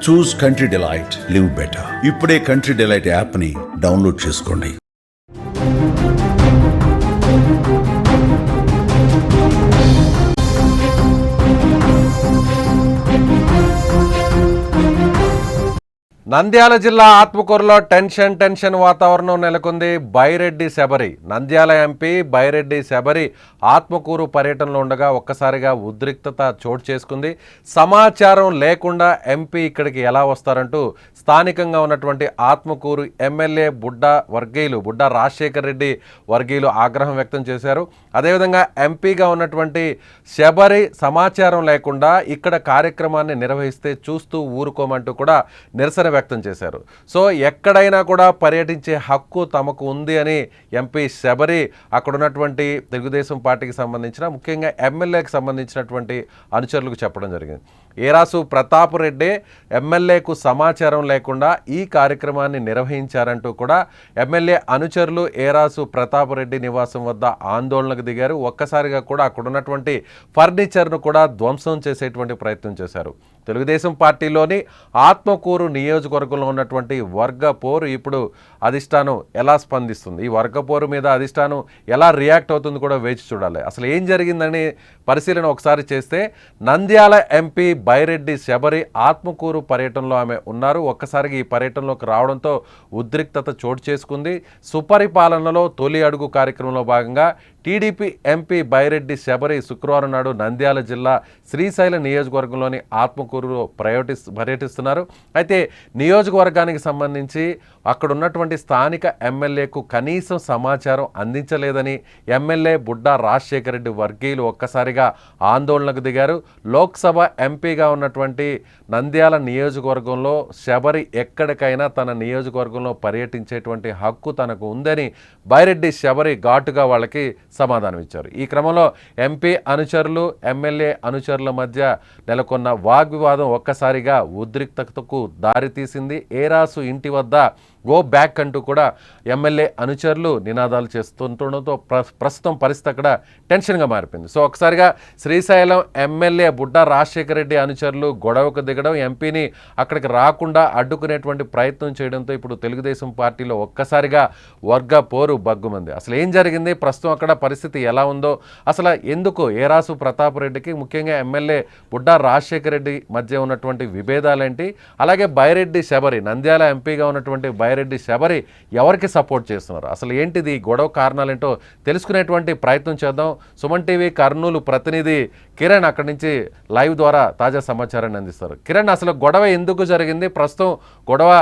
చూస్ country delight, live better. ఇప్పుడే country delight app ని download చేసుకోండి. నంద్యాల జిల్లా ఆత్మకూరులో టెన్షన్ వాతావరణం నెలకొంది. బైరెడ్డి శబరి, నంద్యాల ఎంపీ బైరెడ్డి శబరి ఆత్మకూరు పర్యటనలో ఉండగా ఒక్కసారిగా ఉద్రిక్తత చోటు చేసుకుంది. సమాచారం లేకుండా ఎంపీ ఇక్కడికి ఎలా వస్తారంటూ స్థానికంగా ఉన్నటువంటి ఆత్మకూరు ఎమ్మెల్యే బుడ్డా రాజశేఖర్ రెడ్డి వర్గీయులు ఆగ్రహం వ్యక్తం చేశారు. అదేవిధంగా ఎంపీగా ఉన్నటువంటి శబరి సమాచారం లేకుండా ఇక్కడ కార్యక్రమాన్ని నిర్వహిస్తే చూస్తూ ఊరుకోమంటూ కూడా నిరసన వ్యక్తం చేశారు. సో ఎక్కడైనా కూడా పర్యటించే హక్కు తమకు ఉంది అని ఎంపీ శబరి అక్కడ ఉన్నటువంటి తెలుగుదేశం పార్టీకి సంబంధించిన ముఖ్యంగా ఎమ్మెల్యేకి సంబంధించినటువంటి అనుచరులకు చెప్పడం జరిగింది. ఏరాసు ప్రతాప్ రెడ్డి ఎమ్మెల్యేకు సమాచారం లేకుండా ఈ కార్యక్రమాన్ని నిర్వహించారంటూ కూడా ఎమ్మెల్యే అనుచరులు ఏరాసు ప్రతాప్ రెడ్డి నివాసం వద్ద ఆందోళనకు దిగారు. ఒక్కసారిగా కూడా అక్కడ ఉన్నటువంటి ఫర్నిచర్ను కూడా ధ్వంసం చేసేటువంటి ప్రయత్నం చేశారు. తెలుగుదేశం పార్టీలోని ఆత్మకూరు నియోజకవర్గంలో ఉన్నటువంటి వర్గ పోరు ఇప్పుడు అధిష్టానం ఎలా స్పందిస్తుంది, ఈ వర్గ పోరు మీద అధిష్టానం ఎలా రియాక్ట్ అవుతుంది కూడా వేచి చూడాలి. అసలు ఏం జరిగిందని పరిశీలన ఒకసారి చేస్తే నంద్యాల ఎంపీ బైరెడ్డి శబరి ఆత్మకూరు పర్యటనలో ఆమె ఉన్నారు. ఒక్కసారిగా ఈ పర్యటనలోకి రావడంతో ఉద్రిక్తత చోటు చేసుకుంది. సుపరిపాలనలో తొలి అడుగు కార్యక్రమంలో భాగంగా టీడీపీ ఎంపీ బైరెడ్డి శబరి శుక్రవారం నాడు నంద్యాల జిల్లా శ్రీశైలం నియోజకవర్గంలోని ఆత్మకూరులో పర్యటిస్తున్నారు. అయితే నియోజకవర్గానికి సంబంధించి అక్కడ ఉన్నటువంటి స్థానిక ఎమ్మెల్యేకు కనీసం సమాచారం అందించలేదని ఎమ్మెల్యే బుడ్డా రాజశేఖర రెడ్డి వర్గీయులు ఒక్కసారిగా ఆందోళనకు దిగారు. లోక్సభ ఎంపీగా ఉన్నటువంటి నంద్యాల నియోజకవర్గంలో శబరి ఎక్కడికైనా తన నియోజకవర్గంలో పర్యటించేటువంటి హక్కు తనకు ఉందని బైరెడ్డి శబరి ఘాటుగా వాళ్ళకి సమాధానం ఇచ్చారు. ఈ క్రమంలో ఎంపీ అనుచరులు ఎమ్మెల్యే అనుచరుల మధ్య నెలకొన్న వాగ్వివాదం ఒక్కసారిగా ఉద్రిక్తతకు దారితీసింది. ఏరాసు ఇంటి వద్ద గో బ్యాక్ అంటూ కూడా ఎమ్మెల్యే అనుచరులు నినాదాలు చేస్తుండడంతో ప్రస్తుతం పరిస్థితి అక్కడ టెన్షన్గా మారిపోయింది. సో ఒకసారిగా శ్రీశైలం ఎమ్మెల్యే బుడ్డా రాజశేఖర రెడ్డి అనుచరులు గొడవకు దిగడం, ఎంపీని అక్కడికి రాకుండా అడ్డుకునేటువంటి ప్రయత్నం చేయడంతో ఇప్పుడు తెలుగుదేశం పార్టీలో ఒక్కసారిగా వర్గ పోరు బగ్గుమంది. అసలు ఏం జరిగింది, ప్రస్తుతం అక్కడ పరిస్థితి ఎలా ఉందో, అసలు ఎందుకు ఏరాసు ప్రతాప్ రెడ్డికి ముఖ్యంగా ఎమ్మెల్యే బుడ్డా రాజశేఖర రెడ్డి మధ్య ఉన్నటువంటి విభేదాలేంటి, అలాగే బైరెడ్డి శబరి నంద్యాల ఎంపీగా ఉన్నటువంటి బైరెడ్డి శబరి ఎవరికి సపోర్ట్ చేస్తున్నారు, అసలు ఏంటిది గొడవ కారణాలేంటో తెలుసుకునేటువంటి ప్రయత్నం చేద్దాం. సుమన్ టీవీ కర్నూలు ప్రతినిధి కిరణ్ అక్కడి నుంచి లైవ్ ద్వారా తాజా సమాచారాన్ని అందిస్తారు. కిరణ్, అసలు గొడవ ఎందుకు జరిగింది, ప్రస్తుతం గొడవ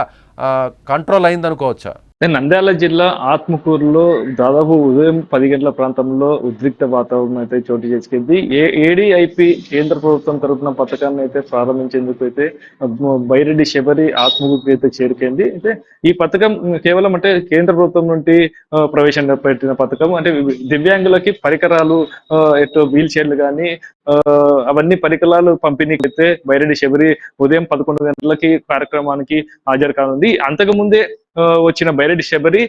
కంట్రోల్ అయిందనుకోవచ్చా? నంద్యాల జిల్లా ఆత్మకూరులో దాదాపు ఉదయం 10 గంటల ప్రాంతంలో ఉద్రిక్త వాతావరణం అయితే చోటు చేసుకుంది. ఏడీఐపీ కేంద్ర ప్రభుత్వం తరఫున పథకాన్ని అయితే ప్రారంభించేందుకు అయితే బైరెడ్డి శబరి ఆత్మకూరుకి అయితే చేరుకుంది. అయితే ఈ పథకం కేవలం అంటే కేంద్ర ప్రభుత్వం నుండి ప్రవేశపెట్టిన పథకం. అంటే దివ్యాంగులకి పరికరాలు, వీల్ చైర్లు కానీ అవన్నీ పరికరాలు పంపిణీకి అయితే బైరెడ్డి శబరి ఉదయం 11 గంటలకి కార్యక్రమానికి హాజరు కానుంది. అంతకుముందే వచ్చిన బైరెడ్డి శబరి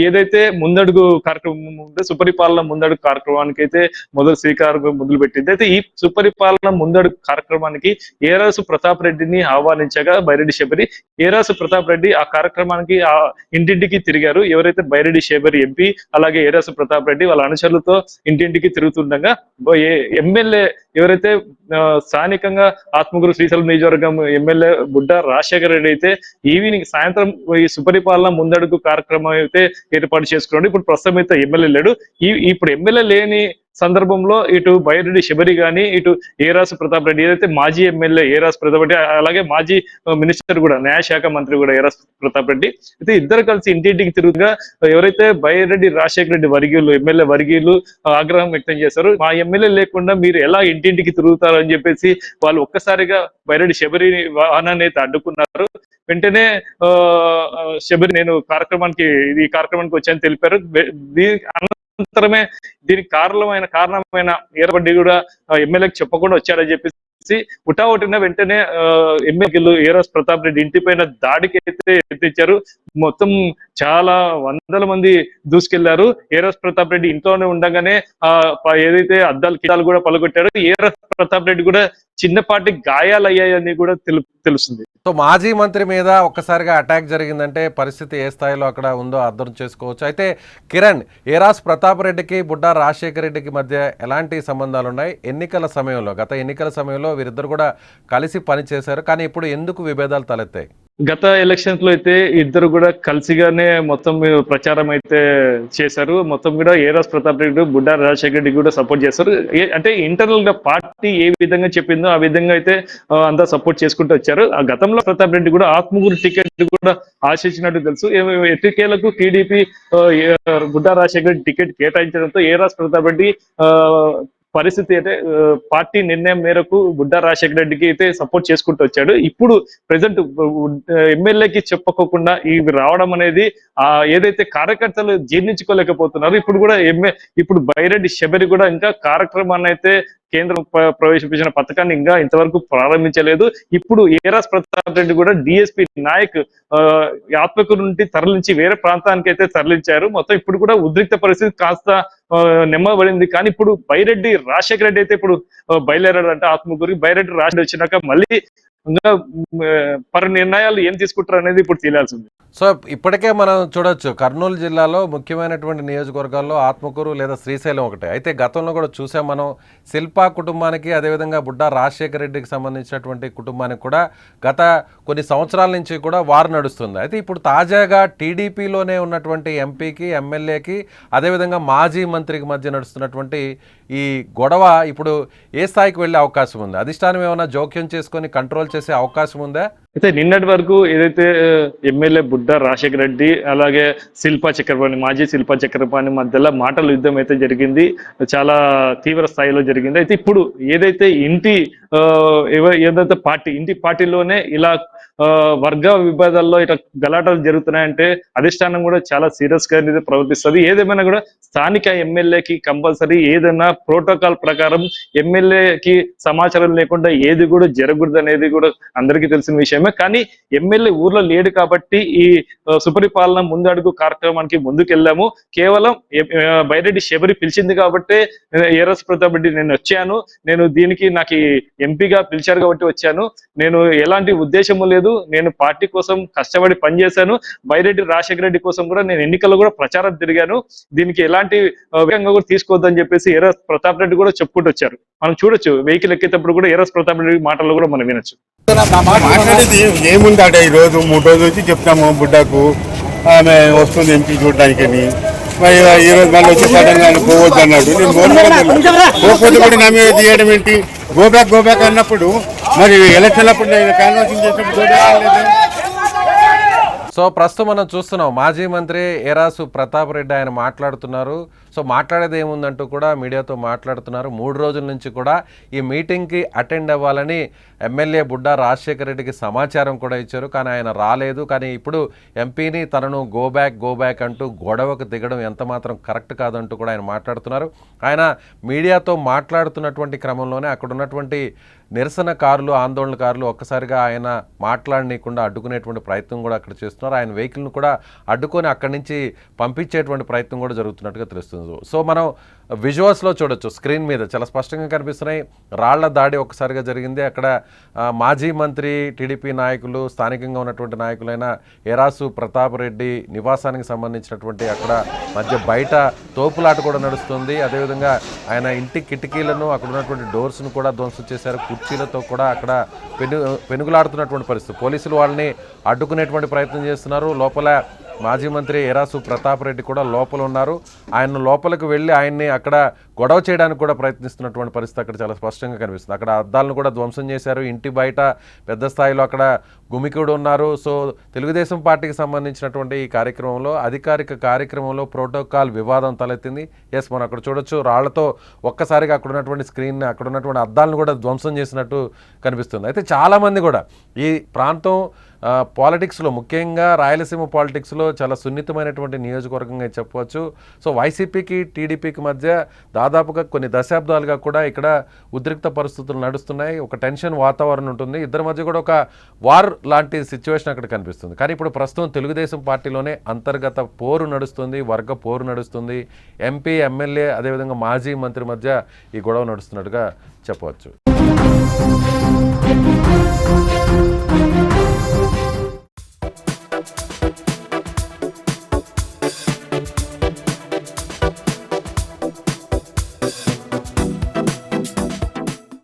ఏదైతే ముందడుగు కార్యక్రమం ఉందో సుపరిపాలన ముందడుగు కార్యక్రమానికి అయితే శ్రీకారం మొదలుపెట్టింది. అయితే ఈ సుపరిపాలన ముందడుగు కార్యక్రమానికి ఏరాసు ప్రతాప్ రెడ్డిని ఆహ్వానించగా బైరెడ్డి శబరి, ఏరాసు ప్రతాప్ రెడ్డి ఆ కార్యక్రమానికి ఇంటింటికి తిరిగారు. ఎవరైతే బైరెడ్డి శబరి ఎంపీ అలాగే ఏరాసు ప్రతాప్ రెడ్డి వాళ్ళ అనుచరులతో ఇంటింటికి తిరుగుతుండగా ఎమ్మెల్యే ఎవరైతే స్థానికంగా ఆత్మకూరు శ్రీశైలం నియోజకవర్గం ఎమ్మెల్యే బుడ్డా రాజశేఖర రెడ్డి అయితే ఈవినింగ్ సాయంత్రం ఈ సుపరిపాలన ముందడుగు కార్యక్రమం అయితే ఏర్పాటు చేసుకున్నాడు. ఇప్పుడు ప్రస్తుతం అయితే ఎమ్మెల్యే లేడు. ఇప్పుడు ఎమ్మెల్యే లేని సందర్భంలో ఇటు బైరెడ్డి శబరి గాని ఇటు ఏరాసు ప్రతాప్ రెడ్డి ఏదైతే మాజీ ఎమ్మెల్యే ఏరాసు ప్రతాప్ రెడ్డి అలాగే మాజీ మినిస్టర్ కూడా న్యాయశాఖ మంత్రి కూడా ఏరాసు ప్రతాప్ రెడ్డి అయితే ఇద్దరు కలిసి ఇంటింటికి తిరుగుగా ఎవరైతే బైరెడ్డి రాజశేఖర రెడ్డి వర్గీయులు ఎమ్మెల్యే వర్గీయులు ఆగ్రహం వ్యక్తం చేశారు. మా ఎమ్మెల్యే లేకుండా మీరు ఎలా ఇంటింటికి తిరుగుతారు అని చెప్పేసి వాళ్ళు ఒక్కసారిగా బైరెడ్డి శబరి వాహనాన్ని అయితే అడ్డుకున్నారు. వెంటనే శబరి నేను ఈ కార్యక్రమానికి వచ్చానని తెలిపారు. అనంతరమే దీనికి కారణమైన ఏర్పడి కూడా ఎమ్మెల్యేకి చెప్పకుండా వచ్చారని చెప్పేసి ఉటావుటిన వెంటనే ఎమ్మెల్యేలు ఏరాస్ ప్రతాప్ రెడ్డి ఇంటి పైన దాడికి అయితే ఎత్తిచ్చారు. మొత్తం చాలా వందల మంది దూసుకెళ్లారు. ఏరాస్ ప్రతాప్ రెడ్డి ఇంట్లోనే ఉండగానే ఏదైతే కిటాలు కూడా పలగొట్టారు. ఏరాస్ ప్రతాప్ రెడ్డి కూడా చిన్నపాటి గాయాలయ్యాయని కూడా తెలుస్తుంది. సో మాజీ మంత్రి మీద ఒక్కసారిగా అటాక్ జరిగిందంటే పరిస్థితి ఏ స్థాయిలో అక్కడ ఉందో అర్థం చేసుకోవచ్చు. అయితే కిరణ్, ఏరాస్ ప్రతాప్ రెడ్డికి బుడ్డా రాజశేఖర రెడ్డికి మధ్య ఎలాంటి సంబంధాలు ఉన్నాయి? గత ఎన్నికల సమయంలో వీరిద్దరు కూడా కలిసి పనిచేశారు, కానీ ఇప్పుడు ఎందుకు విభేదాలు తలెత్తాయి? గత ఎలక్షన్స్ లో అయితే ఇద్దరు కూడా కలిసిగానే మొత్తం ప్రచారం అయితే చేశారు. మొత్తం కూడా ఏరాస్ ప్రతాప్ రెడ్డి, బుడ్డా రాజశేఖర రెడ్డి కూడా సపోర్ట్ చేస్తారు. అంటే ఇంటర్నల్ గా పార్టీ ఏ విధంగా చెప్పిందో ఆ విధంగా అయితే అంతా సపోర్ట్ చేసుకుంటూ వచ్చారు. ఆ గతంలో ప్రతాప్ రెడ్డి కూడా ఆత్మకూరు టికెట్ కూడా ఆశించినట్టు తెలుసు. ఎట్టికేలకు టీడీపీ బుడ్డా రాజశేఖర రెడ్డి టికెట్ కేటాయించడంతో ఏరాస్ ప్రతాప్ రెడ్డి పరిస్థితి అయితే పార్టీ నిర్ణయం మేరకు బుడ్డా రాజశేఖర రెడ్డికి అయితే సపోర్ట్ చేసుకుంటూ వచ్చాడు. ఇప్పుడు ప్రెసెంట్ ఎమ్మెల్యేకి చెప్పకోకుండా ఇవి రావడం అనేది ఏదైతే కార్యకర్తలు జీర్ణించుకోలేకపోతున్నారు. ఇప్పుడు కూడా ఇప్పుడు బైరెడ్డి శబరి కూడా ఇంకా కార్యక్రమాన్ని అయితే కేంద్రం ప్రవేశపెట్టిన పథకాన్ని ఇంకా ఇంతవరకు ప్రారంభించలేదు. ఇప్పుడు ఏరాస్ ప్రతాప్ రెడ్డి కూడా డిఎస్పీ నాయక్ ఆత్మకూరు నుండి తరలించి వేరే ప్రాంతానికి అయితే తరలించారు. మొత్తం ఇప్పుడు కూడా ఉద్రిక్త పరిస్థితి కాస్త నెమ్మబడింది. కానీ ఇప్పుడు బైరెడ్డి రాజశేఖర రెడ్డి అయితే ఇప్పుడు బయలుదేరాడంటే ఆత్మకూరికి. బైరెడ్డి రాజశేఖర వచ్చినాక మళ్ళీ ఇంకా పలు నిర్ణయాలు ఏం తీసుకుంటారు అనేది ఇప్పుడు తెలియాల్సింది. సో ఇప్పటికే మనం చూడొచ్చు, కర్నూలు జిల్లాలో ముఖ్యమైనటువంటి నియోజకవర్గాల్లో ఆత్మకూరు లేదా శ్రీశైలం ఒకటే. అయితే గతంలో కూడా చూసాం మనం, శిల్పా కుటుంబానికి అదేవిధంగా బుడ్డా రాజశేఖర రెడ్డికి సంబంధించినటువంటి కుటుంబానికి కూడా గత కొన్ని సంవత్సరాల నుంచి కూడా వారు నడుస్తుంది. అయితే ఇప్పుడు తాజాగా టీడీపీలోనే ఉన్నటువంటి ఎంపీకి, ఎమ్మెల్యేకి, అదేవిధంగా మాజీ మంత్రికి మధ్య నడుస్తున్నటువంటి ఈ గొడవ ఇప్పుడు ఏ స్థాయికి వెళ్ళే అవకాశం ఉంది? అధిష్టానం ఏమైనా జోక్యం చేసుకొని కంట్రోల్ చేసే అవకాశం ఉందా? అయితే నిన్నటి వరకు ఏదైతే ఎమ్మెల్యే బుడ్డా రాజశేఖర రెడ్డి అలాగే శిల్పా చక్రపాణి, మాజీ శిల్పా చక్రపాణి మధ్యలో మాటల యుద్ధం అయితే జరిగింది. చాలా తీవ్ర స్థాయిలో జరిగింది. అయితే ఇప్పుడు ఏదైతే ఏదైతే ఇంటి పార్టీలోనే ఇలా వర్గ విభేదాల్లో ఇట్లా గలాటాలు జరుగుతున్నాయంటే అధిష్టానం కూడా చాలా సీరియస్ గా ప్రవర్తిస్తుంది. ఏదేమైనా కూడా స్థానిక ఎమ్మెల్యేకి కంపల్సరీ ఏదైనా ప్రోటోకాల్ ప్రకారం ఎమ్మెల్యేకి సమాచారం లేకుండా ఏది కూడా జరగకూడదు అనేది కూడా అందరికీ తెలిసిన విషయమే. కానీ ఎమ్మెల్యే ఊర్లో లేడు కాబట్టి ఈ సుపరిపాలన ముందడుగు కార్యక్రమానికి ముందుకెళ్ళాము. కేవలం బైరెడ్డి శబరి పిలిచింది కాబట్టి ఏరాస్ ప్రతాప్ రెడ్డి నేను వచ్చాను, నేను దీనికి నాకు ఎంపీగా పిలిచారు కాబట్టి వచ్చాను, నేను ఎలాంటి ఉద్దేశము లేదు, నేను పార్టీ కోసం కష్టపడి పనిచేశాను, బైరెడ్డి రాజశేఖర రెడ్డి కోసం కూడా నేను ఎన్నికల్లో కూడా ప్రచారం తిరిగాను, దీనికి ఎలాంటి విధంగా కూడా తీసుకోవద్దని చెప్పేసి ఏరాస్ ప్రతాప్ రెడ్డి కూడా చెప్పుకుంటూ వచ్చారు. మనం చూడొచ్చు, వెహికల్ ఎక్కేటప్పుడు కూడా ఏరాస్ ప్రతాప్ రెడ్డి మాటల్లో కూడా మనం వినొచ్చు. మాట్లాడేది ఏముందట, ఈ రోజు 3 రోజుల నుంచి చెప్తాము బుడ్డకు ఆమె వస్తుంది ఎంపీ చూడడానికని. మరి ఈ రోజు మళ్ళీ వచ్చి సడన్ గా పోవద్దు అన్నాడు. నేను పోకపోతే కూడా నా మీద తీయడం ఏంటి? గోబ్యాక్ అన్నప్పుడు మరి ఎలక్షన్ అప్పుడు నేను కాన్వర్సింగ్ చేసినప్పుడు గోబ్యాక్ లేదు. సో ప్రస్తుతం మనం చూస్తున్నాం, మాజీ మంత్రి ఏరాసు ప్రతాప్ రెడ్డి ఆయన మాట్లాడుతున్నారు. సో మాట్లాడేది ఏముందంటూ కూడా మీడియాతో మాట్లాడుతున్నారు. 3 రోజుల నుంచి కూడా ఈ మీటింగ్కి అటెండ్ అవ్వాలని ఎమ్మెల్యే బుడ్డా రాజశేఖర రెడ్డికి సమాచారం కూడా ఇచ్చారు, కానీ ఆయన రాలేదు. కానీ ఇప్పుడు ఎంపీని తనను గో బ్యాక్ అంటూ గొడవకు దిగడం ఎంత మాత్రం కరెక్ట్ కాదంటూ కూడా ఆయన మాట్లాడుతున్నారు. ఆయన మీడియాతో మాట్లాడుతున్నటువంటి క్రమంలోనే అక్కడ ఉన్నటువంటి నిరసనకారులు, ఆందోళనకారులు ఒక్కసారిగా ఆయన మాట్లాడనీయకుండా అడ్డుకునేటువంటి ప్రయత్నం కూడా అక్కడ చేస్తున్నారు. ఆయన వెహికల్ను కూడా అడ్డుకొని అక్కడి నుంచి పంపించేటువంటి ప్రయత్నం కూడా జరుగుతున్నట్టుగా తెలుస్తుంది. సో మనం విజువల్స్లో చూడొచ్చు, స్క్రీన్ మీద చాలా స్పష్టంగా కనిపిస్తున్నాయి. రాళ్ల దాడి ఒక్కసారిగా జరిగింది. అక్కడ మాజీ మంత్రి, టీడీపీ నాయకులు, స్థానికంగా ఉన్నటువంటి నాయకులైన ఏరాసు ప్రతాప్ రెడ్డి నివాసానికి సంబంధించినటువంటి అక్కడ మధ్య బయట తోపులాట కూడా నడుస్తుంది. అదేవిధంగా ఆయన ఇంటి కిటికీలను, అక్కడ ఉన్నటువంటి డోర్స్ను కూడా ధ్వంసం చేశారు. కుర్చీలతో కూడా అక్కడ పెనుగులాడుతున్నటువంటి పరిస్థితి. పోలీసులు వాళ్ళని అడ్డుకునేటువంటి ప్రయత్నం చేస్తున్నారు. లోపల మాజీ మంత్రి ఏరాసు ప్రతాప్ రెడ్డి కూడా లోపల ఉన్నారు. ఆయన లోపలికి వెళ్ళి ఆయన్ని అక్కడ గొడవ చేయడానికి కూడా ప్రయత్నిస్తున్నటువంటి పరిస్థితి అక్కడ చాలా స్పష్టంగా కనిపిస్తుంది. అక్కడ అద్దాలను కూడా ధ్వంసం చేశారు. ఇంటి బయట పెద్ద స్థాయిలో అక్కడ గుమికూడు ఉన్నారు. సో తెలుగుదేశం పార్టీకి సంబంధించినటువంటి ఈ కార్యక్రమంలో, అధికారిక కార్యక్రమంలో ప్రోటోకాల్ వివాదం తలెత్తింది. మనం అక్కడ చూడొచ్చు, రాళ్లతో ఒక్కసారిగా అక్కడ ఉన్నటువంటి స్క్రీన్, అక్కడ ఉన్నటువంటి అద్దాలను కూడా ధ్వంసం చేసినట్టు కనిపిస్తుంది. అయితే చాలామంది కూడా ఈ ప్రాంతం పాలిటిక్స్లో, ముఖ్యంగా రాయలసీమ పాలిటిక్స్లో చాలా సున్నితమైనటువంటి నియోజకవర్గంగా చెప్పవచ్చు. సో వైసీపీకి, టీడీపీకి మధ్య దాదాపుగా కొన్ని దశాబ్దాలుగా కూడా ఇక్కడ ఉద్రిక్త పరిస్థితులు నడుస్తున్నాయి. ఒక టెన్షన్ వాతావరణం ఉంటుంది. ఇద్దరి మధ్య కూడా ఒక వార్ లాంటి సిచ్యువేషన్ అక్కడ కనిపిస్తుంది. కానీ ఇప్పుడు ప్రస్తుతం తెలుగుదేశం పార్టీలోనే అంతర్గత పోరు నడుస్తుంది, వర్గ పోరు నడుస్తుంది. ఎంపీ, ఎమ్మెల్యే, అదేవిధంగా మాజీ మంత్రి మధ్య ఈ గొడవ నడుస్తున్నట్టుగా చెప్పవచ్చు.